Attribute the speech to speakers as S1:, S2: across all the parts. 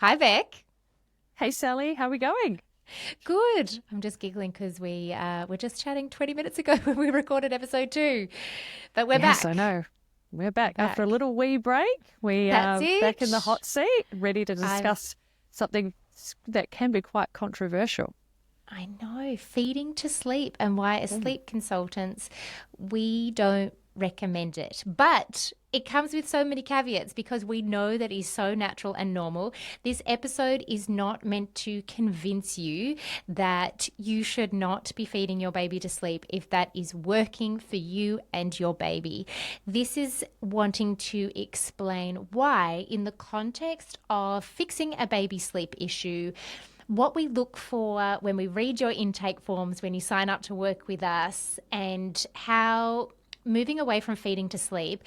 S1: Hi, Beck.
S2: Hey Sally, how are we going?
S1: Good. I'm just giggling because we were just chatting 20 minutes ago when we recorded episode 2, but we're
S2: Yes, I
S1: back.
S2: know. We're
S1: We're
S2: back after a
S1: back.
S2: little wee break. We
S1: That's
S2: are back in the
S1: it.
S2: hot seat, ready to
S1: I've
S2: discuss something that can be quite controversial.
S1: I know, feeding to sleep and why as
S2: Mm.
S1: sleep consultants we don't recommend it. But it comes with so many caveats because we know that is so natural and normal. This episode is not meant to convince you that you should not be feeding your baby to sleep if that is working for you and your baby. This is wanting to explain why, in the context of fixing a baby sleep issue, what we look for when we read your intake forms, when you sign up to work with us, and how moving away from feeding to sleep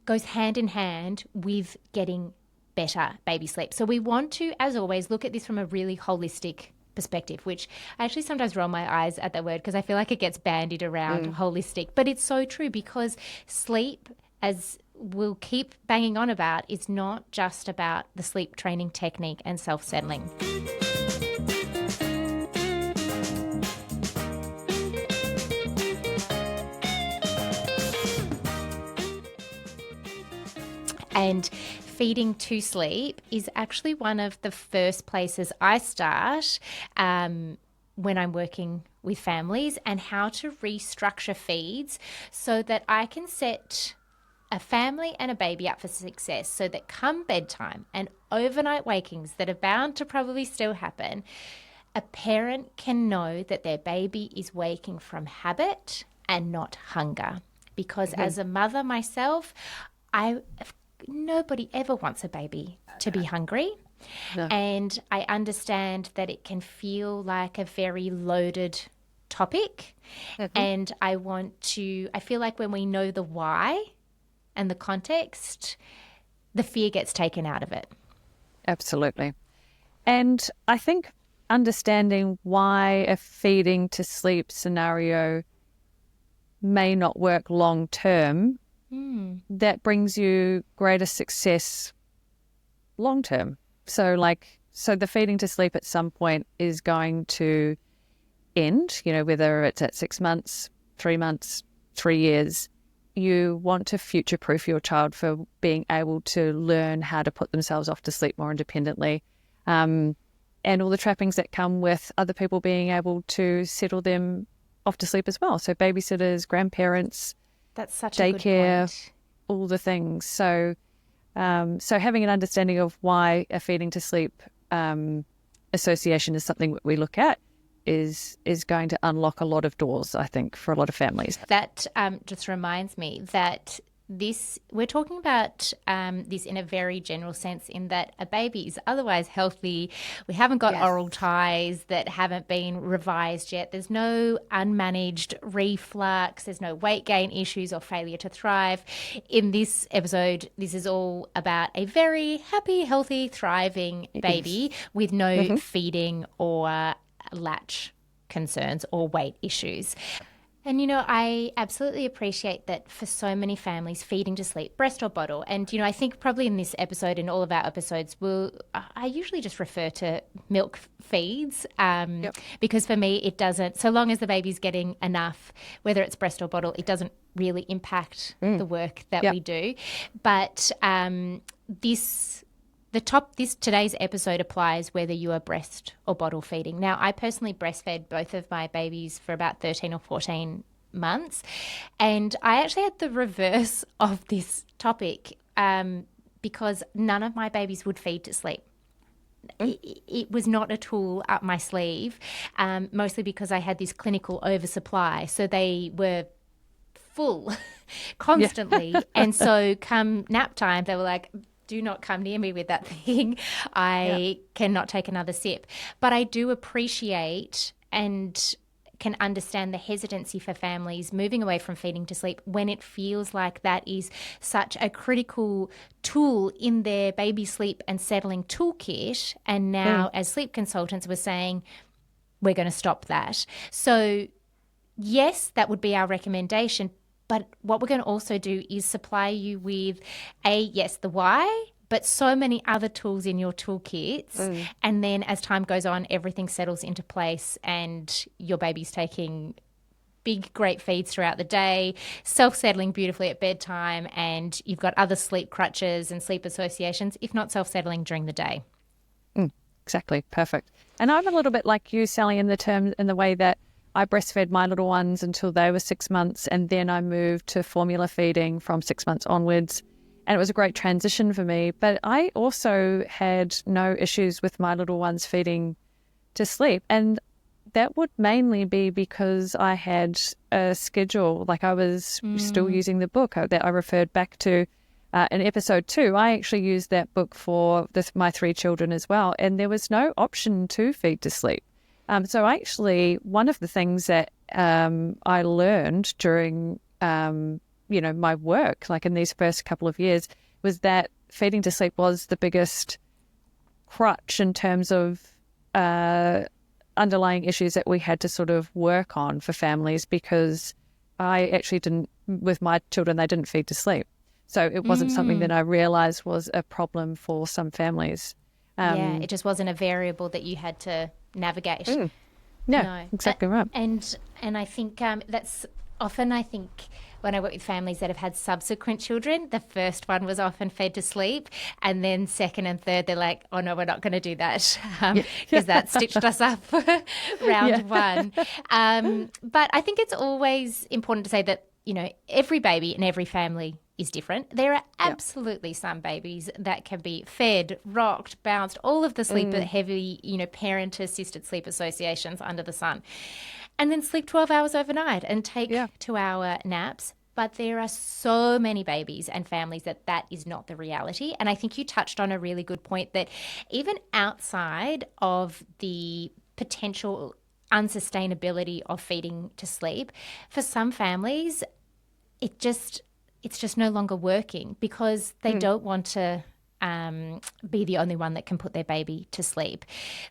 S1: goes hand in hand with getting better baby sleep. So we want to, as always, look at this from a really holistic perspective, which I actually sometimes roll my eyes at that word because I feel like it gets bandied around
S2: Mm.
S1: holistic. But it's so true because sleep, as we'll keep banging on about, is not just about the sleep training technique and self settling. And feeding to sleep is actually one of the first places I start when I'm working with families, and how to restructure feeds so that I can set a family and a baby up for success, so that come bedtime and overnight wakings that are bound to probably still happen, a parent can know that their baby is waking from habit and not hunger. Because
S2: Mhm.
S1: as a mother myself, I nobody ever wants a baby to be hungry.
S2: No.
S1: And I understand that it can feel like a very loaded topic.
S2: Mhm.
S1: And I feel like when we know the why and the context, the fear gets taken out of it.
S2: Absolutely. And I think understanding why a feeding to sleep scenario may not work long term,
S1: Mm.
S2: that brings you greater success long term. So the feeding to sleep at some point is going to end, whether it's at 6 months, 3 months, 3 years. You want to future proof your child for being able to learn how to put themselves off to sleep more independently. Um, and all the trappings that come with other people being able to settle them off to sleep as well. So babysitters, grandparents,
S1: That's such a good
S2: daycare,
S1: point.
S2: all the things. So having an understanding of why a feeding to sleep association is something that we look at is going to unlock a lot of doors, I think, for a lot of families.
S1: That just reminds me that we're talking about this in a very general sense, in that a baby is otherwise healthy. We haven't got
S2: Yes.
S1: oral ties that haven't been revised yet. There's no unmanaged reflux. There's no weight gain issues or failure to thrive. In this episode, this is all about a very happy, healthy, thriving
S2: Yes.
S1: baby with no
S2: Hmm.
S1: feeding or latch concerns or weight issues. And I absolutely appreciate that for so many families, feeding to sleep, breast or bottle. And I think probably in this episode, in all of our episodes, I usually just refer to milk feeds,
S2: Yep.
S1: because for me, it doesn't, so long as the baby's getting enough, whether it's breast or bottle, it doesn't really impact
S2: Mm.
S1: the work that
S2: Yep.
S1: we do. But this this today's episode applies whether you are breast or bottle feeding. Now, I personally breastfed both of my babies for about 13 or 14 months, and I actually had the reverse of this topic, because none of my babies would feed to sleep.
S2: Mm.
S1: It was not a tool up my sleeve, mostly because I had this clinical oversupply. So they were full
S2: Yeah.
S1: constantly. And so come nap time, they were like, do not come near me with that thing.
S2: Yeah.
S1: I cannot take another sip. But I do appreciate and can understand the hesitancy for families moving away from feeding to sleep when it feels like that is such a critical tool in their baby sleep and settling toolkit. And
S2: Mm.
S1: now, as sleep consultants, we're saying we're going to stop that. So yes, that would be our recommendation. But what we're going to also do is supply you with yes, the why, but so many other tools in your toolkits. And then as time goes on, everything settles into place and your baby's taking big, great feeds throughout the day, self-settling beautifully at bedtime, and you've got other sleep crutches and sleep associations, if not self-settling during the day.
S2: Exactly. Perfect. And I'm a little bit like you, Sally, in the way that I breastfed my little ones until they were 6 months, and then I moved to formula feeding from 6 months onwards. And it was a great transition for me. But I also had no issues with my little ones feeding to sleep. And that would mainly be because I had a schedule. Like, I was still using the book that I referred back to in episode 2. I actually used that book for my 3 children as well. And there was no option to feed to sleep. So actually, one of the things that I learned during, my work, like in these first couple of years, was that feeding to sleep was the biggest crutch in terms of underlying issues that we had to sort of work on for families, because I actually didn't, with my children, they didn't feed to sleep. So it wasn't something that I realized was a problem for some families.
S1: Yeah, it just wasn't a variable that you had to navigate.
S2: Yeah,
S1: No.
S2: exactly right.
S1: And I think that's often, I think, when I work with families that have had subsequent children, the first one was often fed to sleep, and then second and third, they're like, oh no, we're not going to do that, because that stitched us up round one. But I think it's always important to say that, every baby and every family is different. There are absolutely some babies that can be fed, rocked, bounced, all of the sleep heavy, parent-assisted sleep associations under the sun, and then sleep 12 hours overnight and take 2-hour naps. But there are so many babies and families that is not the reality. And I think you touched on a really good point that even outside of the potential unsustainability of feeding to sleep, for some families, it's just no longer working because they don't want to be the only one that can put their baby to sleep.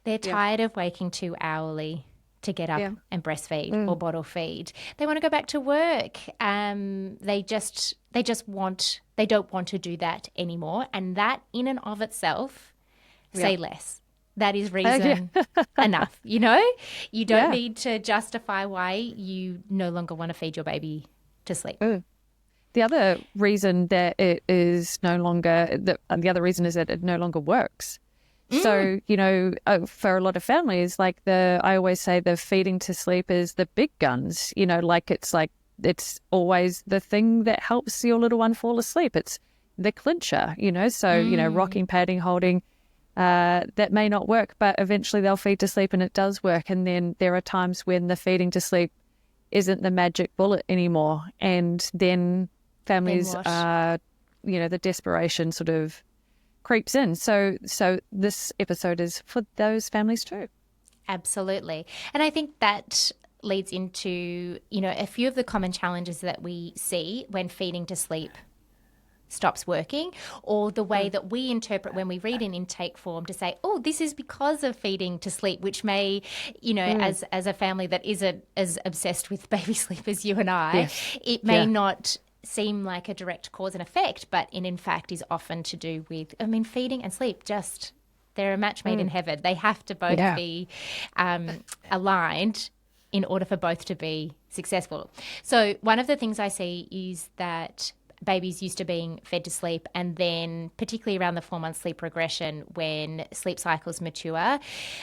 S1: They're tired of waking too hourly to get up and breastfeed or bottle feed. They want to go back to work. They don't want to do that anymore. And that in and of itself, say less. That is reason enough, You don't need to justify why you no longer want to feed your baby to sleep.
S2: The other reason that it is no longer, the other reason is that it no longer works. So, for a lot of families, I always say the feeding to sleep is the big guns, it's always the thing that helps your little one fall asleep. It's the clincher, so, rocking, padding, holding, that may not work, but eventually they'll feed to sleep and it does work. And then there are times when the feeding to sleep isn't the magic bullet anymore. And then families are, the desperation sort of creeps in. So this episode is for those families too.
S1: Absolutely. And I think that leads into, a few of the common challenges that we see when feeding to sleep stops working, or the way that we interpret when we read an intake form to say, oh, this is because of feeding to sleep, which may, as a family that isn't as obsessed with baby sleep as you and I, it may not seem like a direct cause and effect, but in fact is often to do with, feeding and sleep, they're a match made in heaven. They have to both be aligned in order for both to be successful. So one of the things I see is that babies used to being fed to sleep, and then particularly around the 4-month sleep regression, when sleep cycles mature,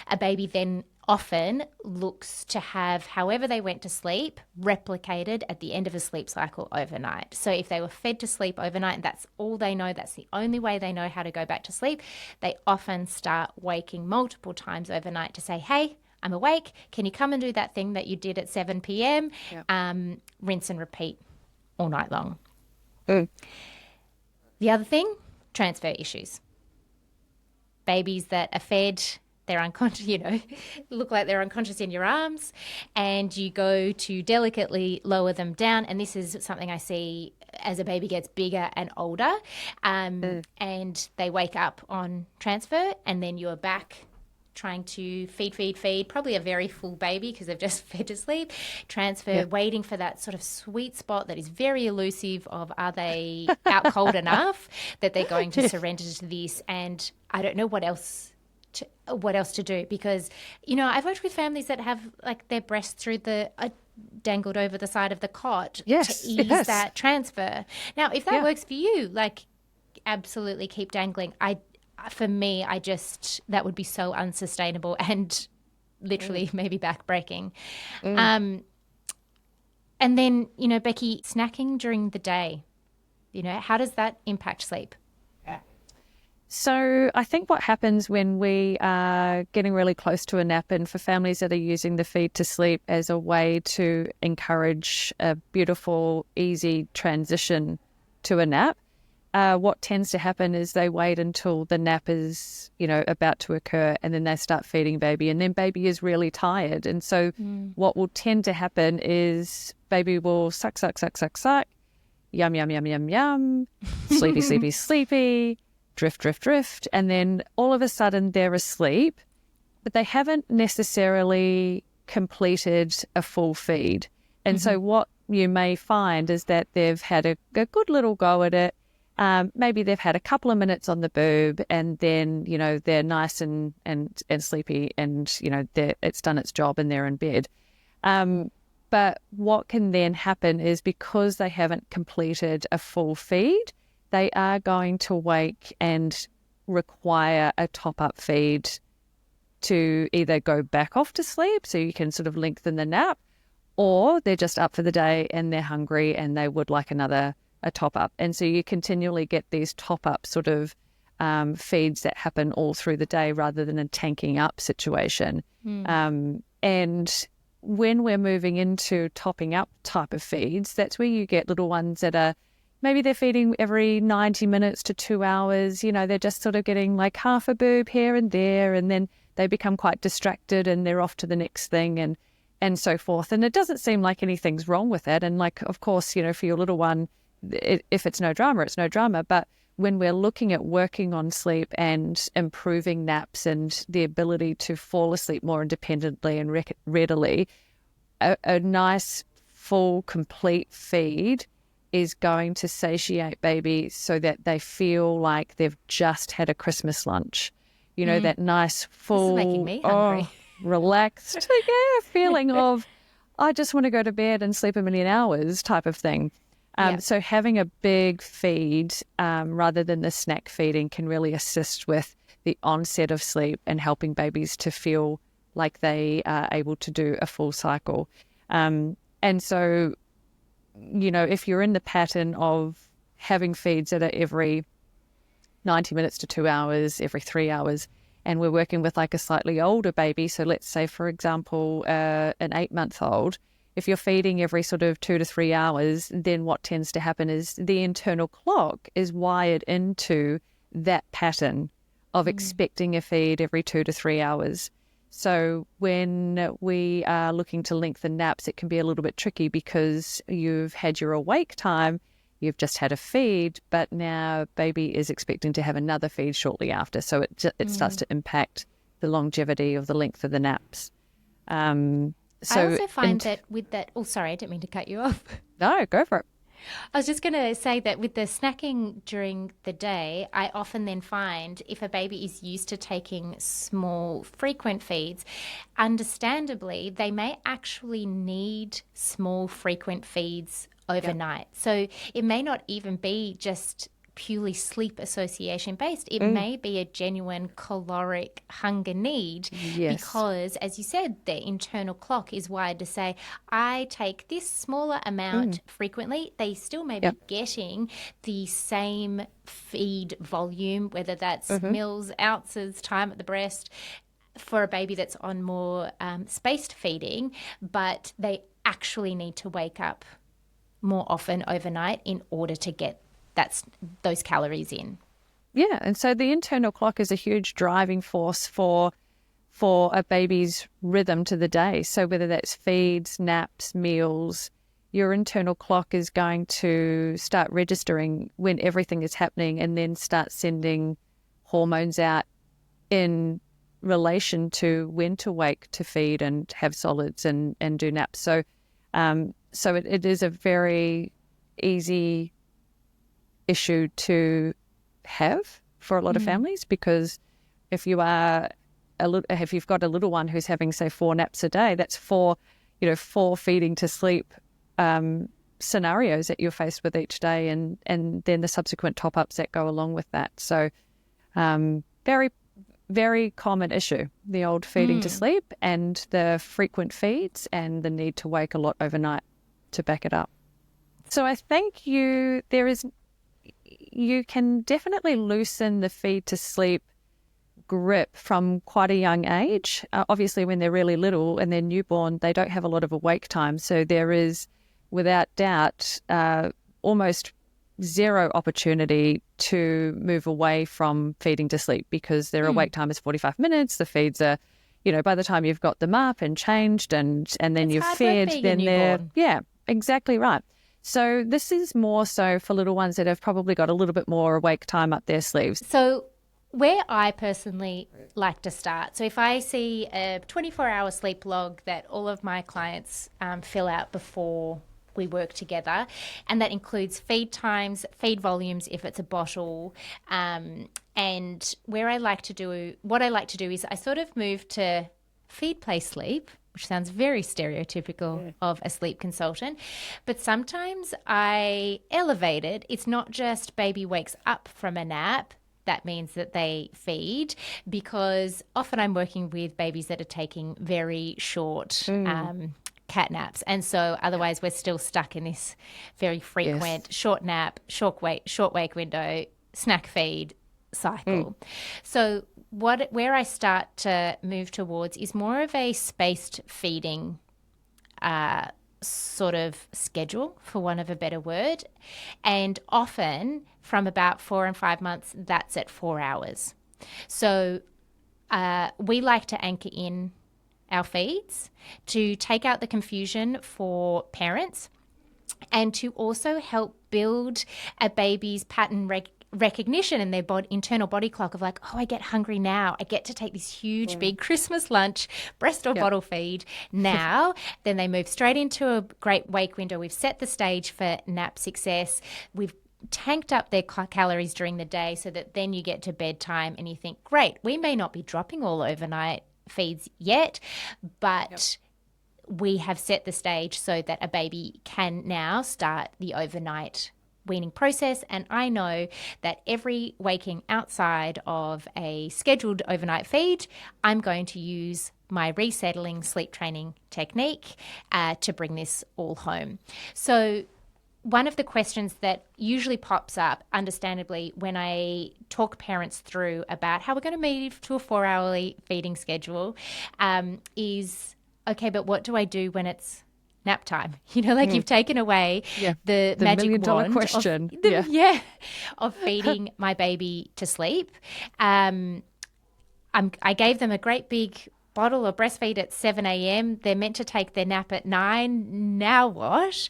S1: a baby then often looks to have however they went to sleep replicated at the end of a sleep cycle overnight. So if they were fed to sleep overnight and that's all they know, that's the only way they know how to go back to sleep, they often start waking multiple times overnight to say, hey, I'm awake. Can you come and do that thing that you did at 7 p.m.? Rinse and repeat all night long. The other thing, transfer issues. Babies that are fed, they're unconscious, look like they're unconscious in your arms, and you go to delicately lower them down. And this is something I see as a baby gets bigger and older, and they wake up on transfer, and then you're back trying to feed, probably a very full baby because they've just fed to sleep, transfer,
S2: Yeah.
S1: waiting for that sort of sweet spot that is very elusive of are they out cold enough that they're going to
S2: Yeah.
S1: surrender to this, and I don't know what else to do because I've worked with families that have like their breasts through the dangled over the side of the cot to
S2: Yes.
S1: ease
S2: Yes.
S1: that transfer. Now, if that
S2: Yeah.
S1: works for you, like absolutely keep dangling. For me, that would be so unsustainable and
S2: Mm.
S1: literally maybe backbreaking.
S2: Mm.
S1: Um, and then, Becky, snacking during the day, how does that impact sleep?
S2: So I think what happens when we are getting really close to a nap, and for families that are using the feed to sleep as a way to encourage a beautiful, easy transition to a nap, what tends to happen is they wait until the nap is, about to occur, and then they start feeding baby, and then baby is really tired. And so what will tend to happen is baby will suck, suck, suck, suck, suck, yum, yum, yum, yum, yum, sleepy, sleepy, sleepy, drift, drift, drift. And then all of a sudden they're asleep, but they haven't necessarily completed a full feed. And so what you may find is that they've had a good little go at it. Maybe they've had a couple of minutes on the boob, and then, they're nice and sleepy, and, it's done its job and they're in bed. But what can then happen is because they haven't completed a full feed, they are going to wake and require a top-up feed to either go back off to sleep so you can sort of lengthen the nap, or they're just up for the day and they're hungry and they would like a top-up. And so you continually get these top-up sort of feeds that happen all through the day rather than a tanking up situation. And when we're moving into topping up type of feeds, that's where you get little ones that are maybe they're feeding every 90 minutes to 2 hours. They're just sort of getting like half a boob here and there, and then they become quite distracted and they're off to the next thing and so forth. And it doesn't seem like anything's wrong with that. And like, of course, for your little one, if it's no drama, it's no drama. But when we're looking at working on sleep and improving naps and the ability to fall asleep more independently and readily, a nice, full, complete feed is going to satiate baby so that they feel like they've just had a Christmas lunch. That nice,
S1: This is
S2: full,
S1: making me hungry.
S2: relaxed, feeling of, I just want to go to bed and sleep a million hours type of thing.
S1: Yep.
S2: So having a big feed rather than the snack feeding can really assist with the onset of sleep and helping babies to feel like they are able to do a full cycle. And so, if you're in the pattern of having feeds that are every 90 minutes to 2 hours, every 3 hours, and we're working with like a slightly older baby, so let's say, for example, an 8-month-old, if you're feeding every sort of 2 to 3 hours, then what tends to happen is the internal clock is wired into that pattern of expecting a feed every 2 to 3 hours. So when we are looking to lengthen naps, it can be a little bit tricky because you've had your awake time, you've just had a feed, but now baby is expecting to have another feed shortly after. So it starts to impact the longevity of the length of the naps.
S1: I also find that with that, oh, sorry, I didn't mean to cut you off.
S2: No, go for it.
S1: I was just going to say that with the snacking during the day, I often then find if a baby is used to taking small, frequent feeds, understandably, they may actually need small, frequent feeds overnight. So it may not even be just purely sleep association based. It may be a genuine caloric hunger need because, as you said, the internal clock is wired to say, I take this smaller amount frequently. They still may be getting the same feed volume, whether that's mils, ounces, time at the breast, for a baby that's on more spaced feeding, but they actually need to wake up more often overnight in order to get those calories in.
S2: Yeah, and so the internal clock is a huge driving force for a baby's rhythm to the day. So whether that's feeds, naps, meals, your internal clock is going to start registering when everything is happening and then start sending hormones out in relation to when to wake to feed and have solids and do naps. So it is a very easy issue to have for a lot of families, because if you've got a little one who's having, say, 4 naps a day, that's 4 feeding to sleep scenarios that you're faced with each day, and then the subsequent top-ups that go along with that. So very, very common issue, the old feeding to sleep and the frequent feeds and the need to wake a lot overnight to back it up. So I think you can definitely loosen the feed to sleep grip from quite a young age. Obviously, when they're really little and they're newborn, they don't have a lot of awake time. So there is, without doubt, almost zero opportunity to move away from feeding to sleep, because their awake time is 45 minutes. The feeds are, by the time you've got them up and changed and then you've fed, then they're, yeah, exactly right. So this is more so for little ones that have probably got a little bit more awake time up their sleeves.
S1: So where I personally like to start, so if I see a 24-hour sleep log that all of my clients fill out before we work together, and that includes feed times, feed volumes if it's a bottle, and what I like to do is I sort of move to feed, play, sleep, which sounds very stereotypical of a sleep consultant, but sometimes I elevate it. It's not just baby wakes up from a nap. That means that they feed, because often I'm working with babies that are taking very short cat naps. And so otherwise we're still stuck in this very frequent short nap, short wake window, snack feed cycle. So where I start to move towards is more of a spaced feeding sort of schedule, for want of a better word. And often from about 4 and 5 months, that's at 4 hours. So we like to anchor in our feeds to take out the confusion for parents, and to also help build a baby's pattern recognition and their internal body clock of like, oh, I get hungry now. I get to take this huge, big Christmas lunch, breast or bottle feed now. Then they move straight into a great wake window. We've set the stage for nap success. We've tanked up their calories during the day, so that then you get to bedtime and you think, great, we may not be dropping all overnight feeds yet, but we have set the stage so that a baby can now start the overnight weaning process. And I know that every waking outside of a scheduled overnight feed, I'm going to use my resettling sleep training technique to bring this all home. So one of the questions that usually pops up, understandably, when I talk parents through about how we're going to move to a 4-hourly feeding schedule is, okay, but what do I do when it's nap time? You've taken away the magic
S2: million-dollar
S1: wand
S2: question.
S1: Of feeding my baby to sleep. I gave them a great big bottle or breastfeed at 7 a.m. They're meant to take their nap at 9. Now what?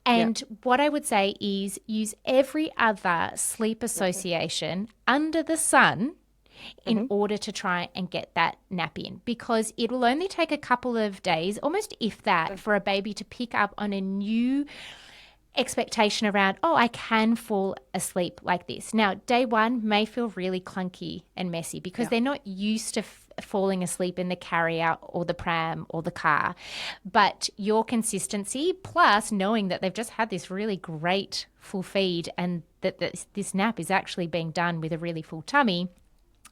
S1: And what I would say is use every other sleep association under the sun in order to try and get that nap in, because it will only take a couple of days, almost if that, for a baby to pick up on a new expectation around, oh, I can fall asleep like this. Now, day one may feel really clunky and messy because they're not used to falling asleep in the carrier or the pram or the car. But your consistency, plus knowing that they've just had this really great full feed and that this nap is actually being done with a really full tummy,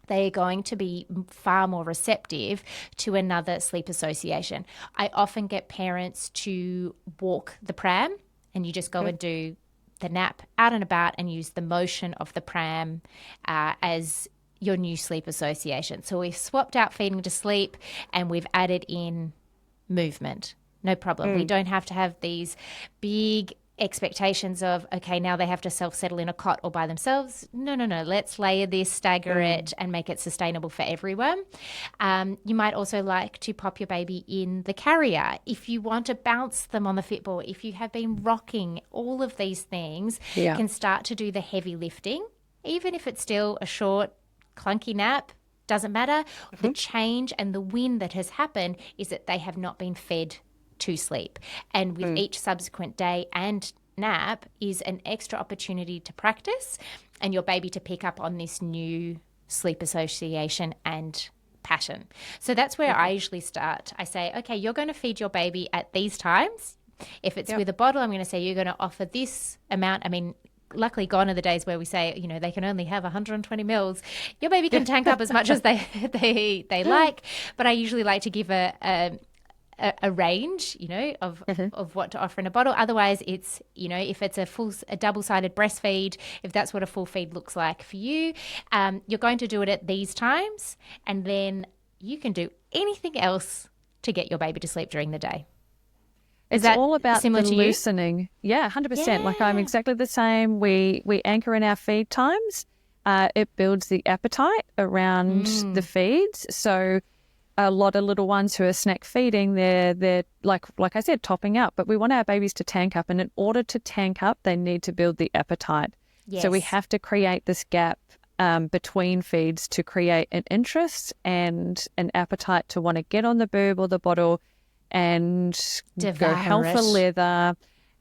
S1: they are going to be far more receptive to another sleep association. I often get parents to walk the pram, and you just go and do the nap out and about and use the motion of the pram as your new sleep association. So we've swapped out feeding to sleep and we've added in movement. No problem. We don't have to have these big expectations of, okay, now they have to self-settle in a cot all by themselves. No. Let's layer this, stagger it, and make it sustainable for everyone. You might also like to pop your baby in the carrier. If you want to bounce them on the Fitball, if you have been rocking, all of these things can start to do the heavy lifting. Even if it's still a short, clunky nap, Doesn't matter. The change and the win that has happened is that they have not been fed to sleep. And with each subsequent day and nap is an extra opportunity to practice and your baby to pick up on this new sleep association and pattern. So that's where I usually start. I say, okay, you're going to feed your baby at these times. If it's with a bottle, I'm going to say you're going to offer this amount. I mean, luckily gone are the days where we say, they can only have 120 mils. Your baby can tank up as much as they like, but I usually like to give a range, of what to offer in a bottle. Otherwise, it's, if it's a double-sided breastfeed, if that's what a full feed looks like for you, you're going to do it at these times, and then you can do anything else to get your baby to sleep during the day.
S2: It's all about the loosening. Yeah, 100%. Like I'm exactly the same. We anchor in our feed times. It builds the appetite around the feeds. So a lot of little ones who are snack feeding, they're like I said, topping up. But we want our babies to tank up, and in order to tank up, they need to build the appetite. Yes. So we have to create this gap between feeds to create an interest and an appetite to want to get on the boob or the bottle and go hell for leather,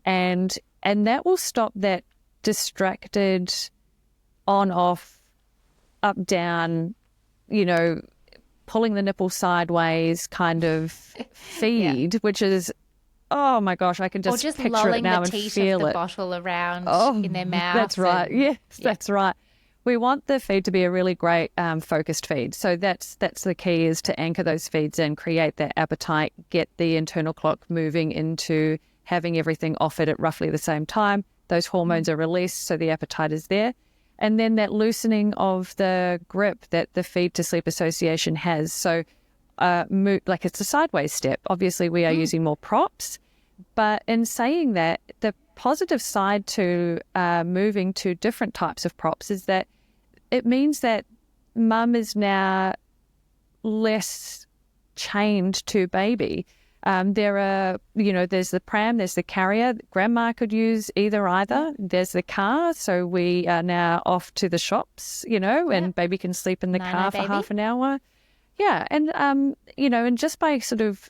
S2: and that will stop that distracted on off, up down, pulling the nipple sideways kind of feed, which is, oh my gosh, I can just picture it now and feel it. Just lulling the bottle around in their mouth. That's right. Yes, that's right. We want the feed to be a really great focused feed. So that's the key, is to anchor those feeds in, create that appetite, get the internal clock moving into having everything offered at roughly the same time. Those hormones are released, so the appetite is there. And then that loosening of the grip that the feed to sleep association has. So like it's a sideways step. Obviously, we are using more props. But in saying that, the positive side to moving to different types of props is that it means that mum is now less chained to baby. There are, there's the pram, there's the carrier. Grandma could use either. There's the car. So we are now off to the shops, and baby can sleep in the car for half an hour. Yeah. And, and just by sort of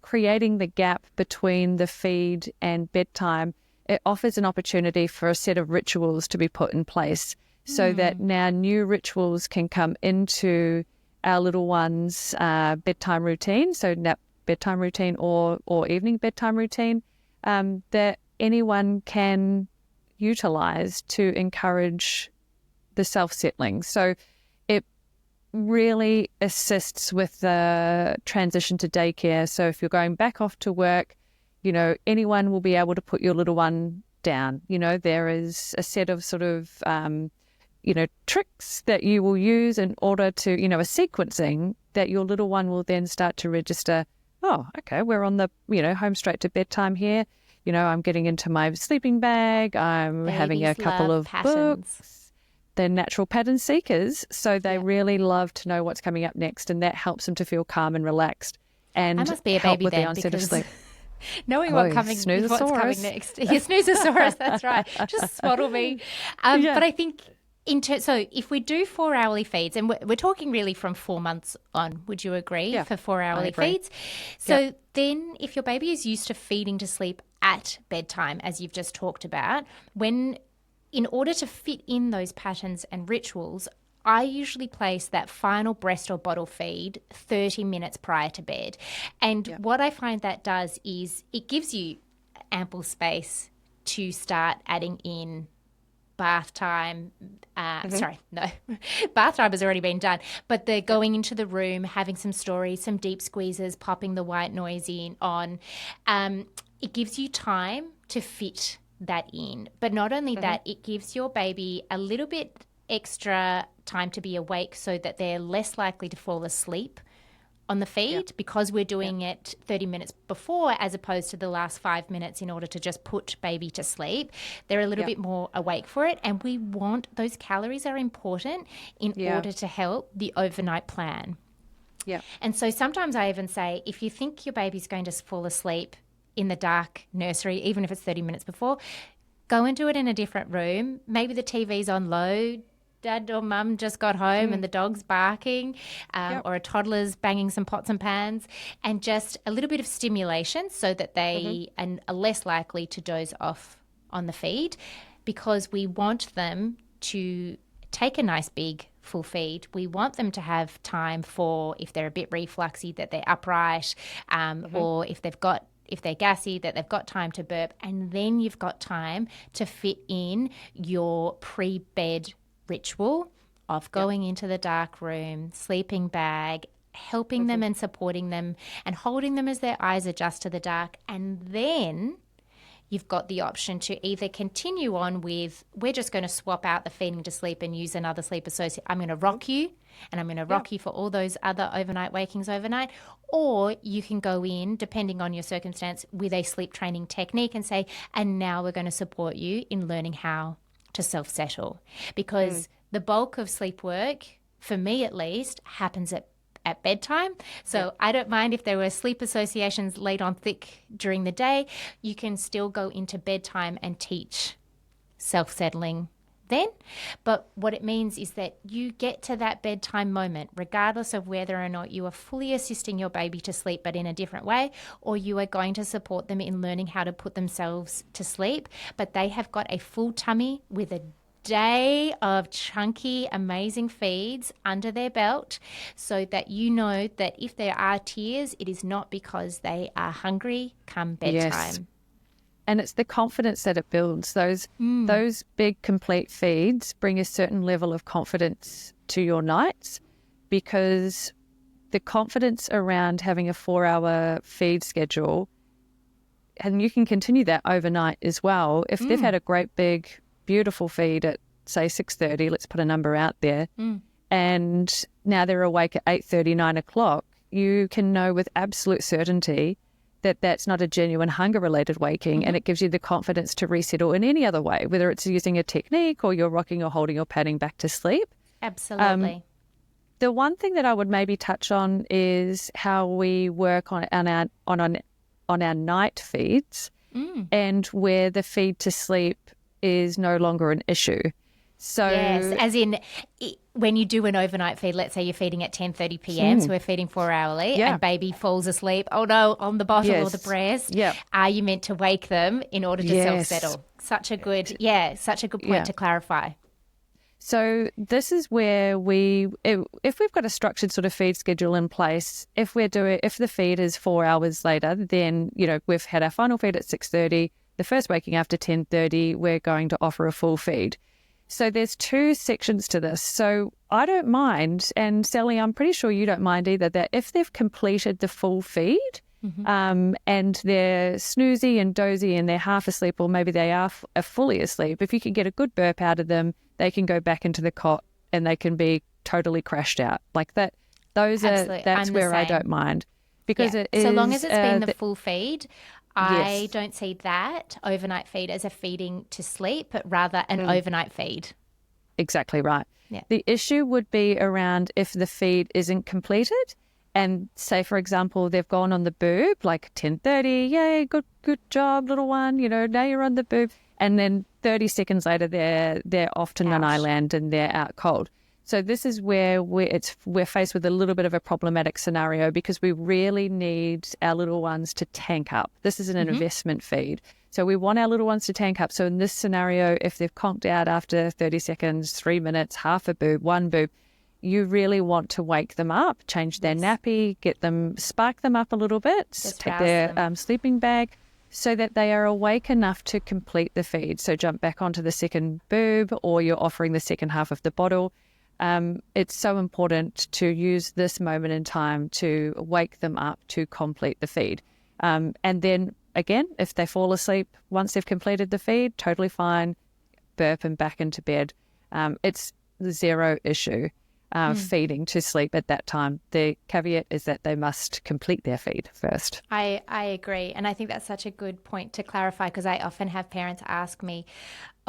S2: creating the gap between the feed and bedtime, it offers an opportunity for a set of rituals to be put in place so that now new rituals can come into our little ones' bedtime routine, so nap bedtime routine or evening bedtime routine, that anyone can utilize to encourage the self-settling. So it really assists with the transition to daycare. So if you're going back off to work, anyone will be able to put your little one down. There is a set of sort of, tricks that you will use in order to, a sequencing that your little one will then start to register. Oh, okay, we're on the, home straight to bedtime here. I'm getting into my sleeping bag. I'm
S1: Babies
S2: having a couple of books. They're natural pattern seekers. So they really love to know what's coming up next. And that helps them to feel calm and relaxed. And
S1: I must be a
S2: help
S1: baby
S2: with
S1: then,
S2: the onset of sleep.
S1: Knowing what's coming next. Yeah, snoozosaurus, that's right. Just swaddle me. But I think, so if we do 4-hourly feeds, and we're talking really from 4 months on, would you agree, for 4-hourly feeds? So then if your baby is used to feeding to sleep at bedtime, as you've just talked about, in order to fit in those patterns and rituals, I usually place that final breast or bottle feed 30 minutes prior to bed. And what I find that does is it gives you ample space to start adding in bath time. Bath time has already been done. But the going into the room, having some stories, some deep squeezes, popping the white noise on, it gives you time to fit that in. But not only that, it gives your baby a little bit extra time to be awake so that they're less likely to fall asleep on the feed because we're doing it 30 minutes before as opposed to the last 5 minutes in order to just put baby to sleep. They're a little bit more awake for it, and we want those calories are important in order to help the overnight plan. Yeah. And so sometimes I even say, if you think your baby's going to fall asleep in the dark nursery, even if it's 30 minutes before, go and do it in a different room. Maybe the TV's on low. dad or mum just got home and the dog's barking,
S2: Yep.
S1: or a toddler's banging some pots and pans, and just a little bit of stimulation so that they are less likely to doze off on the feed, because we want them to take a nice big full feed. We want them to have time for, if they're a bit refluxy, that they're upright, or if they're gassy, that they've got time to burp, and then you've got time to fit in your pre-bed ritual of going into the dark room, sleeping bag, helping them and supporting them and holding them as their eyes adjust to the dark. And then you've got the option to either continue on with, we're just going to swap out the feeding to sleep and use another sleep associate. I'm going to rock you, and I'm going to rock you for all those other overnight wakings overnight. Or you can go in, depending on your circumstance, with a sleep training technique and say, and now we're going to support you in learning how to self-settle. Because the bulk of sleep work, for me at least, happens at bedtime. So I don't mind if there were sleep associations laid on thick during the day. You can still go into bedtime and teach self-settling then. But what it means is that you get to that bedtime moment, regardless of whether or not you are fully assisting your baby to sleep, but in a different way, or you are going to support them in learning how to put themselves to sleep. But they have got a full tummy with a day of chunky, amazing feeds under their belt, so that you know that if there are tears, it is not because they are hungry come bedtime.
S2: Yes. And it's the confidence that it builds. Those big complete feeds bring a certain level of confidence to your nights, because the confidence around having a 4-hour feed schedule, and you can continue that overnight as well. If they've had a great big beautiful feed at, say, 6:30, let's put a number out there, and now they're awake at 8:30, 9 o'clock, you can know with absolute certainty that that's not a genuine hunger-related waking, and it gives you the confidence to resettle in any other way, whether it's using a technique or you're rocking or holding or patting back to sleep.
S1: Absolutely.
S2: The one thing that I would maybe touch on is how we work on our night feeds, and where the feed to sleep is no longer an issue. So
S1: yes, as in when you do an overnight feed, let's say you're feeding at 10:30 p.m, so we're feeding 4 hourly, and baby falls asleep, oh no, on the bottle or the breast, are you meant to wake them in order to self-settle? Such a good point to clarify.
S2: So this is where if we've got a structured sort of feed schedule in place, if the feed is 4 hours later, then, we've had our final feed at 6:30, the first waking after 10:30, we're going to offer a full feed. So there's two sections to this. So I don't mind, and Sally, I'm pretty sure you don't mind either, that if they've completed the full feed, and they're snoozy and dozy and they're half asleep, or maybe they are fully asleep, if you can get a good burp out of them, they can go back into the cot and they can be totally crashed out like that. That's where I don't mind, because it is,
S1: so long as it's been the full feed. I don't see that overnight feed as a feeding to sleep, but rather an overnight feed.
S2: Exactly right.
S1: Yeah.
S2: The issue would be around if the feed isn't completed, and say, for example, they've gone on the boob like 10:30, yay, good job, little one, now you're on the boob, and then 30 seconds later they're off to Nanai land and they're out cold. So this is where we're faced with a little bit of a problematic scenario, because we really need our little ones to tank up. This is an investment feed. So we want our little ones to tank up. So in this scenario, if they've conked out after 30 seconds, 3 minutes, half a boob, one boob, you really want to wake them up, change their nappy, spark them up a little bit, take their sleeping bag, so that they are awake enough to complete the feed. So jump back onto the second boob, or you're offering the second half of the bottle. It's so important to use this moment in time to wake them up to complete the feed. And then again, if they fall asleep once they've completed the feed, totally fine, burp and back into bed. It's zero issue feeding to sleep at that time. The caveat is that they must complete their feed first.
S1: I agree. And I think that's such a good point to clarify, because I often have parents ask me,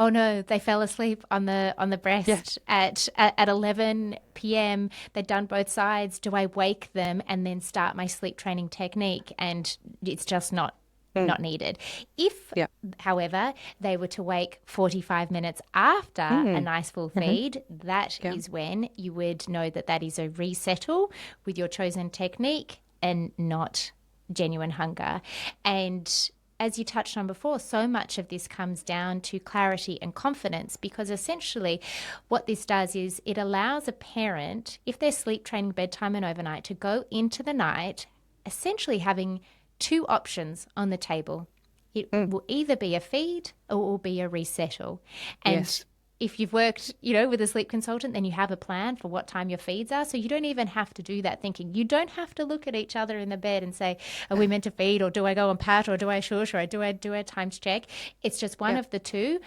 S1: oh no, they fell asleep on the breast at 11 p.m. They'd done both sides. Do I wake them and then start my sleep training technique? And it's just not
S2: Mm.
S1: not needed. If,
S2: Yeah.
S1: however, they were to wake 45 minutes after a
S2: Mm.
S1: nice full
S2: Mm-hmm.
S1: feed, that
S2: Yeah.
S1: is when you would know that that is a resettle with your chosen technique and not genuine hunger. And as you touched on before, so much of this comes down to clarity and confidence, because essentially what this does is it allows a parent, if they're sleep training bedtime and overnight, to go into the night essentially having two options on the table. It
S2: Mm.
S1: will either be a feed or it will be a resettle. And
S2: Yes.
S1: if you've worked, with a sleep consultant, then you have a plan for what time your feeds are. So you don't even have to do that thinking. You don't have to look at each other in the bed and say, are we meant to feed, or do I go and pat, or do I shush, or do I do a times check? It's just one
S2: Yeah.
S1: of the two.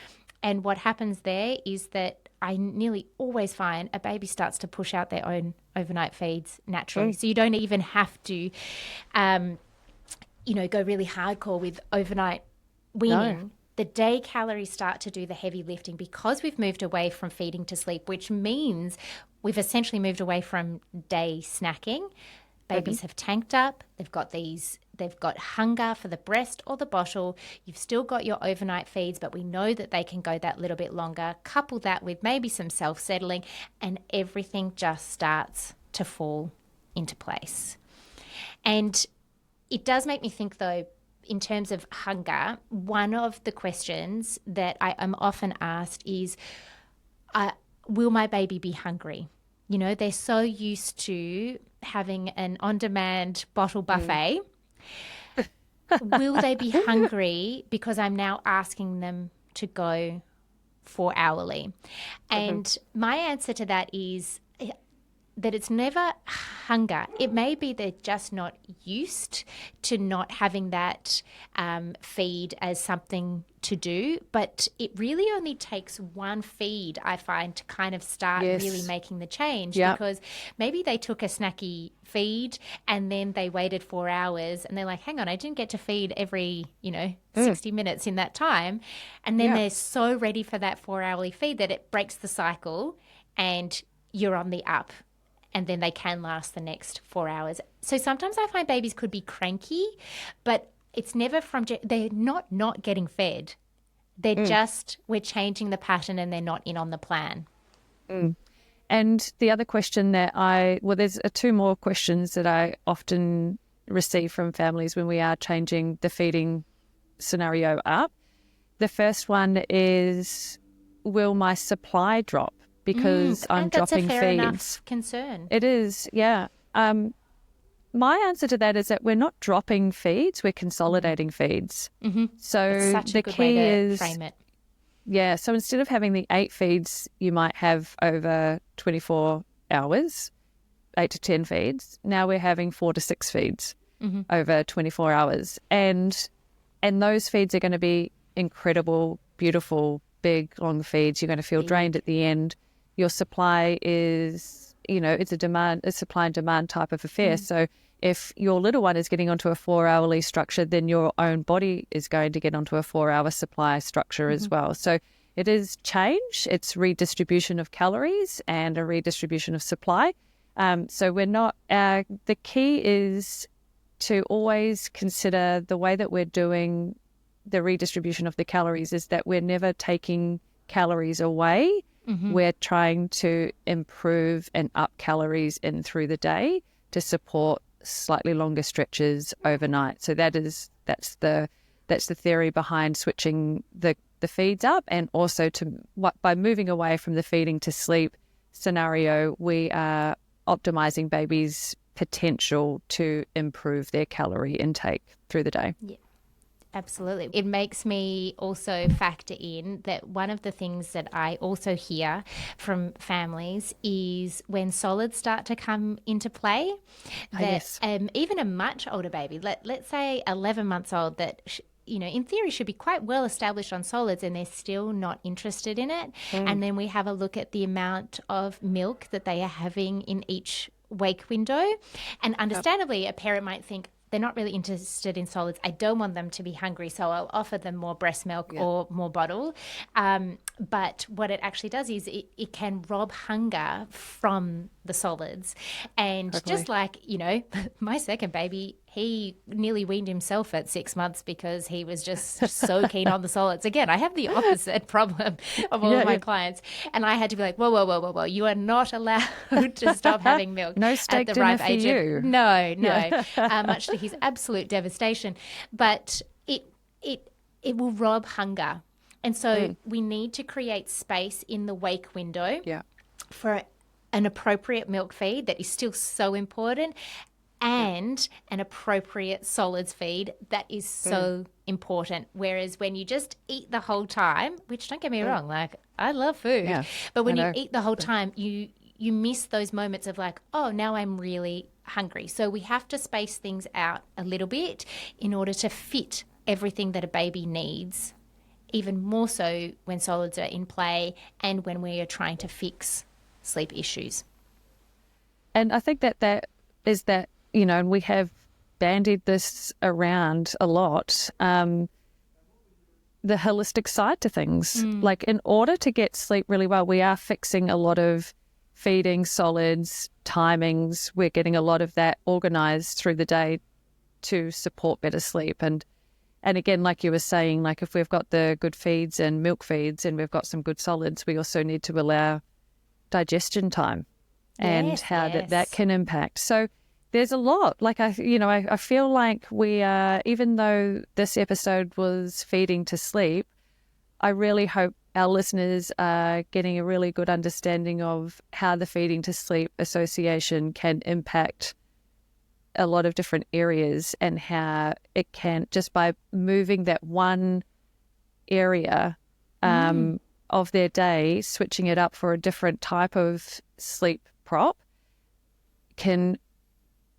S1: And what happens there is that I nearly always find a baby starts to push out their own overnight feeds naturally.
S2: Mm.
S1: So you don't even have to, go really hardcore with overnight
S2: No.
S1: weaning. The day calories start to do the heavy lifting because we've moved away from feeding to sleep, which means we've essentially moved away from day snacking. Babies have tanked up. They've got hunger for the breast or the bottle. You've still got your overnight feeds, but we know that they can go that little bit longer. Couple that with maybe some self-settling, and everything just starts to fall into place. And it does make me think, though, in terms of hunger, one of the questions that I am often asked is, will my baby be hungry? They're so used to having an on-demand bottle buffet. Will they be hungry because I'm now asking them to go for hourly? And my answer to that is that it's never hunger. It may be they're just not used to not having that feed as something to do, but it really only takes one feed, I find, to kind of start
S2: Yes.
S1: really making the change.
S2: Yep.
S1: Because maybe they took a snacky feed and then they waited 4 hours and they're like, hang on, I didn't get to feed every 60 minutes in that time. And then
S2: Yep.
S1: they're so ready for that 4 hourly feed that it breaks the cycle and you're on the up, and then they can last the next 4 hours. So sometimes I find babies could be cranky, but it's never they're not getting fed. They're just, we're changing the pattern and they're not in on the plan.
S2: And the other question there's two more questions that I often receive from families when we are changing the feeding scenario up. The first one is, will my supply drop because I'm
S1: And that's a
S2: dropping
S1: fair
S2: feeds?
S1: enough concern.
S2: It is, yeah. My answer to that is that we're not dropping feeds, we're consolidating feeds.
S1: Mm-hmm.
S2: So
S1: It's such
S2: the
S1: a good
S2: key
S1: way to
S2: is,
S1: frame it.
S2: yeah, so instead of having the 8 feeds you might have over 24 hours, 8 to 10 feeds, now we're having 4 to 6 feeds over 24 hours. And those feeds are going to be incredible, beautiful, big, long feeds. You're going to feel drained at the end. Your supply is, it's a supply and demand type of affair. So if your little one is getting onto a 4-hourly structure, then your own body is going to get onto a 4-hour supply structure as well. So it is change. It's redistribution of calories and a redistribution of supply. So we're not, the key is to always consider the way that we're doing the redistribution of the calories is that we're never taking calories away. We're trying to improve and up calories in through the day to support slightly longer stretches overnight. So that's the theory behind switching the feeds up, and also by moving away from the feeding to sleep scenario, we are optimizing babies' potential to improve their calorie intake through the day.
S1: Yeah. Absolutely. It makes me also factor in that one of the things that I also hear from families is when solids start to come into play, that
S2: yes.
S1: Even a much older baby, let's say 11 months old, that in theory should be quite well established on solids, and they're still not interested in it. And then we have a look at the amount of milk that they are having in each wake window. And understandably, a parent might think, they're not really interested in solids. I don't want them to be hungry, so I'll offer them more breast milk or more bottle. But what it actually does is it can rob hunger from the solids. And just like, my second baby, he nearly weaned himself at 6 months because he was just so keen on the solids. Again, I have the opposite problem of all of my clients. And I had to be like, whoa, whoa, whoa, whoa, whoa. You are not allowed to stop having milk
S2: No
S1: at
S2: steak
S1: the
S2: dinner
S1: ripe
S2: for
S1: age.
S2: you.
S1: No,
S2: Yeah.
S1: much to his absolute devastation. But it will rob hunger. And so we need to create space in the wake window
S2: Yeah.
S1: for an appropriate milk feed that is still so important, and an appropriate solids feed that is so important. Whereas when you just eat the whole time, which don't get me wrong, like I love food,
S2: Yeah,
S1: but when
S2: I
S1: you
S2: know.
S1: eat the whole time, you miss those moments of like, oh, now I'm really hungry. So we have to space things out a little bit in order to fit everything that a baby needs, even more so when solids are in play and when we are trying to fix sleep issues.
S2: And I think that is that, you know, and we have bandied this around a lot, the holistic side to things. Like in order to get sleep really well, we are fixing a lot of feeding, solids, timings. We're getting a lot of that organized through the day to support better sleep. And again, like you were saying, like if we've got the good feeds and milk feeds and we've got some good solids, we also need to allow digestion time and how that can impact. So there's a lot. Like I feel like we are, even though this episode was feeding to sleep, I really hope our listeners are getting a really good understanding of how the feeding to sleep association can impact a lot of different areas, and how it can, just by moving that one area of their day, switching it up for a different type of sleep prop, can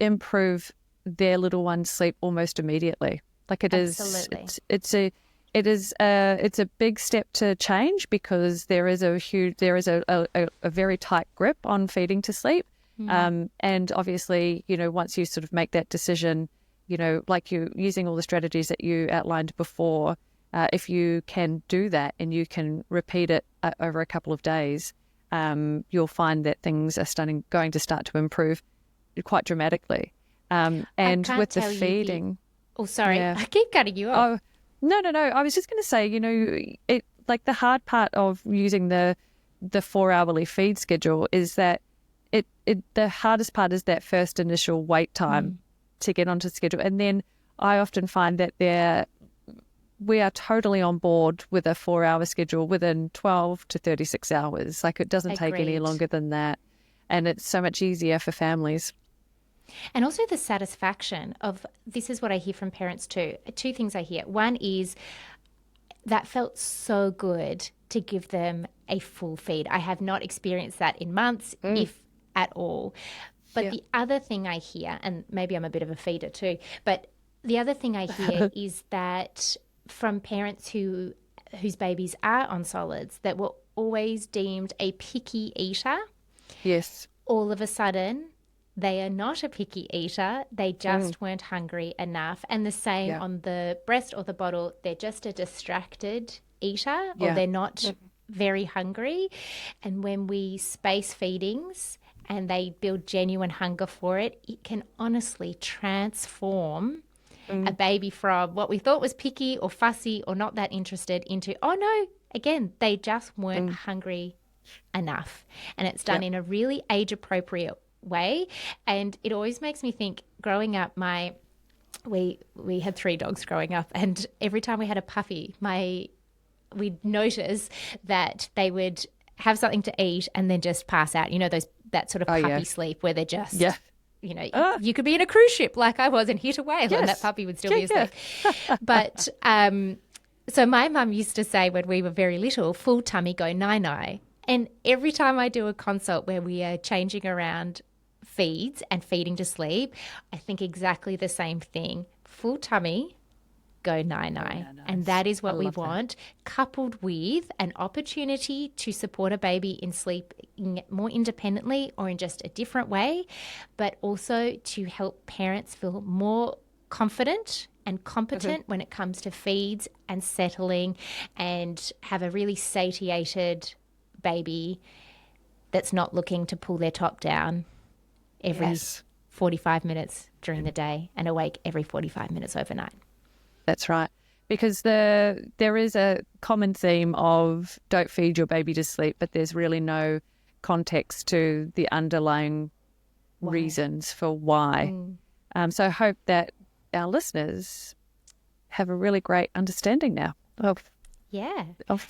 S2: improve their little one's sleep almost immediately. Like it is,
S1: Absolutely.
S2: it's a big step to change, because there is a very tight grip on feeding to sleep. And obviously, you know, once you sort of make that decision, you know, like you using all the strategies that you outlined before, if you can do that and you can repeat it over a couple of days, you'll find that things are going to start to improve quite dramatically. And with the feeding,
S1: Oh, sorry,
S2: yeah.
S1: I keep cutting you off.
S2: Oh, no. I was just going to say, you know, it, like the hard part of using the 4-hourly feed schedule is that the hardest part is that first initial wait time to get onto the schedule. And then I often find that we are totally on board with a 4-hour schedule within 12 to 36 hours. Like it doesn't take any
S1: Agreed.
S2: longer than that. And it's so much easier for families.
S1: And also the satisfaction of, this is what I hear from parents too. Two things I hear. One is that felt so good to give them a full feed. I have not experienced that in months, if at all. But the other thing I hear, and maybe I'm a bit of a feeder too, but the other thing I hear is that from parents whose babies are on solids that were always deemed a picky eater,
S2: Yes.
S1: all of a sudden they are not a picky eater. They just weren't hungry enough. And the same on the breast or the bottle, they're just a distracted eater, or they're not very hungry. And when we space feedings and they build genuine hunger for it, it can honestly transform a baby from what we thought was picky or fussy or not that interested into, oh no, again, they just weren't hungry enough. And it's done in a really age appropriate way. And it always makes me think, growing up, we had 3 dogs growing up, and every time we had a puppy, we'd notice that they would have something to eat and then just pass out. You know, that sort of puppy sleep where they're just, you know, you could be in a cruise ship like I was and hit a whale and that puppy would still be asleep. But so my mum used to say when we were very little, full tummy, go nine-nine. And every time I do a consult where we are changing around feeds and feeding to sleep, I think exactly the same thing. Full tummy, go nine-nine. And that is what we want, coupled with an opportunity to support a baby in sleeping more independently or in just a different way, but also to help parents feel more confident and competent when it comes to feeds and settling, and have a really satiated baby that's not looking to pull their top down every 45 minutes during the day and awake every 45 minutes overnight.
S2: That's right. Because there is a common theme of don't feed your baby to sleep, but there's really no context to the underlying reasons for why. So I hope that our listeners have a really great understanding now of the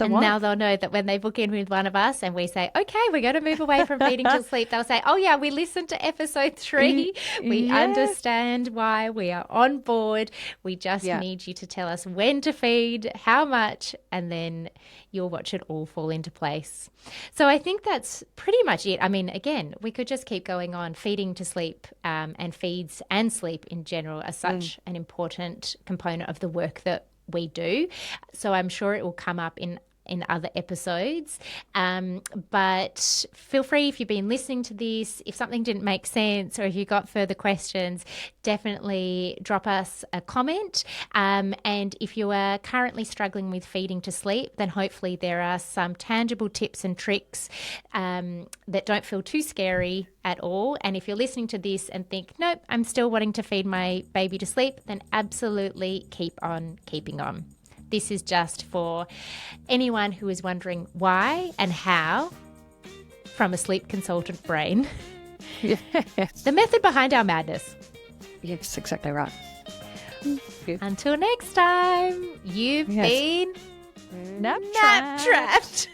S1: and
S2: why.
S1: now they'll know that when they book in with one of us and we say, okay, we're going to move away from feeding to sleep, they'll say, oh yeah, we listened to episode 3. We understand why. We are on board. We just need you to tell us when to feed, how much, and then you'll watch it all fall into place. So I think that's pretty much it. I mean, again, we could just keep going on. Feeding to sleep and feeds and sleep in general are such an important component of the work that we do. So I'm sure it will come up in other episodes. But feel free, if you've been listening to this, if something didn't make sense or if you've got further questions, definitely drop us a comment. And if you are currently struggling with feeding to sleep, then hopefully there are some tangible tips and tricks that don't feel too scary at all. And if you're listening to this and think, nope, I'm still wanting to feed my baby to sleep, then absolutely keep on keeping on. This is just for anyone who is wondering why and how, from a sleep consultant brain.
S2: Yes.
S1: The method behind our madness.
S2: Yes, exactly right.
S1: Until next time, you've been
S2: nap
S1: trapped.